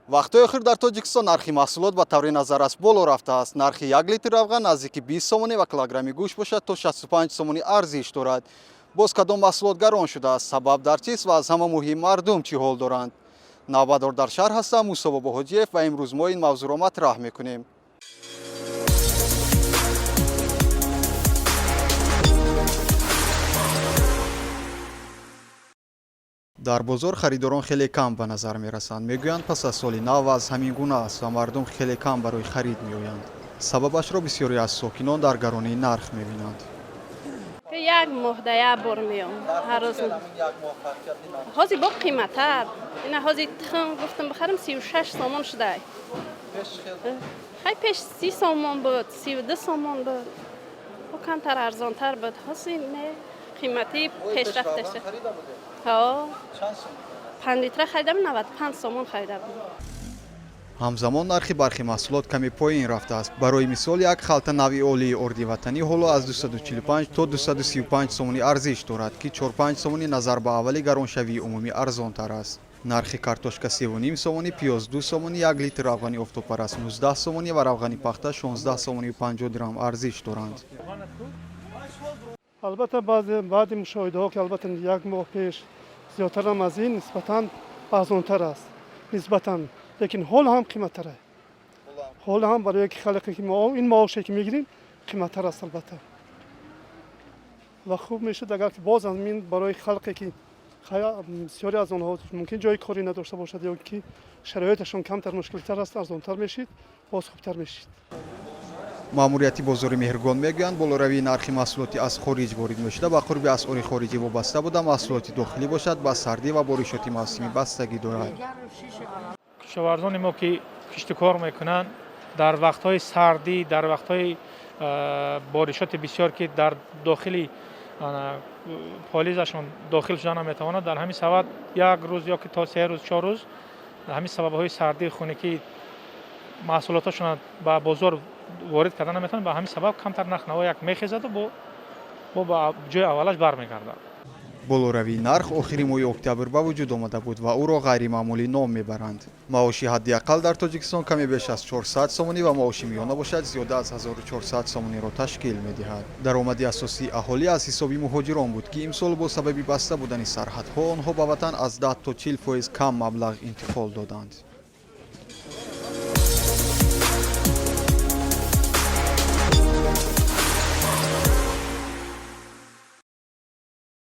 вақтҳои охир дар Тоҷикистон нархи маҳсулот ба таври назаррас боло рафтааст. Нархи 1 литр авған наздики 20 сомонӣ ва килограмми гӯшт бошад то 65 сомонӣ арзиш дорад. боз кадом маҳсулот гарон шудааст? Сабаб дар чист ва аз ҳама муҳим мардум чӣ ҳол доранд? навбатдор дар шаҳр ҳастам Мусо Бобоҳоҷиев ва имрӯз мо ин мавзӯъро матраҳ мекунем. дар бозор харидорон хеле кам ба назар мерасанд. мегӯянд пас аз соли нав аз ҳамин гуна аст ва мардум хеле кам барои харид меоянд. сабабашро бисёре аз сокинон дар гаронии нарх мебинанд. як моҳ да як бор меом. ҳар рӯз ҳозир бо қиматар. ина ҳозир тхм гуфтам бихарам 36 сомон шудай. хай пеш 30 сомон буд, 32 сомон буд. бо камтар арзонтар буд. ҳозир не қимати пешрафт дошта. ҳо 5 литра харидам 95 сомон харидам. ҳамзамон нархи бархи маҳсулот каме поин рафтааст. барои мисол як халта нави олии орди ватанӣ ҳоло аз 245 то 235 сомонӣ арзиш дорад ки 4-5 сомонӣ назар ба аввали гароншавии умумӣ арзонтар аст. нархи картошка 3,5 сомонӣ, пиёз 2 сомонӣ, 1 литр равғани офтобпараст 19 сомонӣ ва равғани пахта 16 сомонӣ 50 дирҳам арзиш доранд. албатта баъди мушоҳидаҳо ки албатта як моҳ пеш зиёдтар ҳам аз ин нисбатан арзонтар аст нисбатан, лекин ҳол ҳам қиматтар аст. ҳол ҳам барои ки халқе ки ин маоше ки мегирем қиматтар аст албатта. ва хуб мешуд агар ки боз аз ин барои халқе ки бисёре аз онҳо мумкин ҷои кори надошта бошад ё ки шароиташон камтар мушкилтар аст, арзонтар мешид, боз хубтар мешид. маъмурияти бозори меҳргон мегӯянд болоравии нархи маҳсулоти аз хориҷ ворид мешуда ба қурби асъори хориҷӣ вобаста буда маҳсулоти дохилӣ бошад ба сардӣ ва боришоти мавсимӣ бастагӣ дорад. кишоварзони мо ки киштукор мекунанд дар вақтҳои сардӣ, дар вақтҳои боришоти бисёр ки дар дохили полизашон дохил шуда наметавонад, дар ҳамин сабаб як рӯз ё ки то 3 рӯз 4 рӯз ҳамин сабабҳои сардии хунукӣ маҳсулоташон ба бозор ворид карда наметавонад, ба ҳамин сабаб камтар нарх-наво як мехезаду бо ба ҷои аввалаш бармегардад. болоравии нарх охири моҳи октябр ба вуҷуд омада буд ва ӯро ғайримаъмулӣ ном мебаранд. маоши ҳаддиақал дар Тоҷикистон каме беш аз 400 сомонӣ ва маоши миёна бошад зиёда аз 1400 сомониро ташкил медиҳад. даромади асосии аҳолӣ аз ҳисоби муҳоҷирон буд ки имсол бо сабаби баста будани сарҳадҳо онҳо ба ватан аз 10 то 40% кам маблағ интиқол доданд.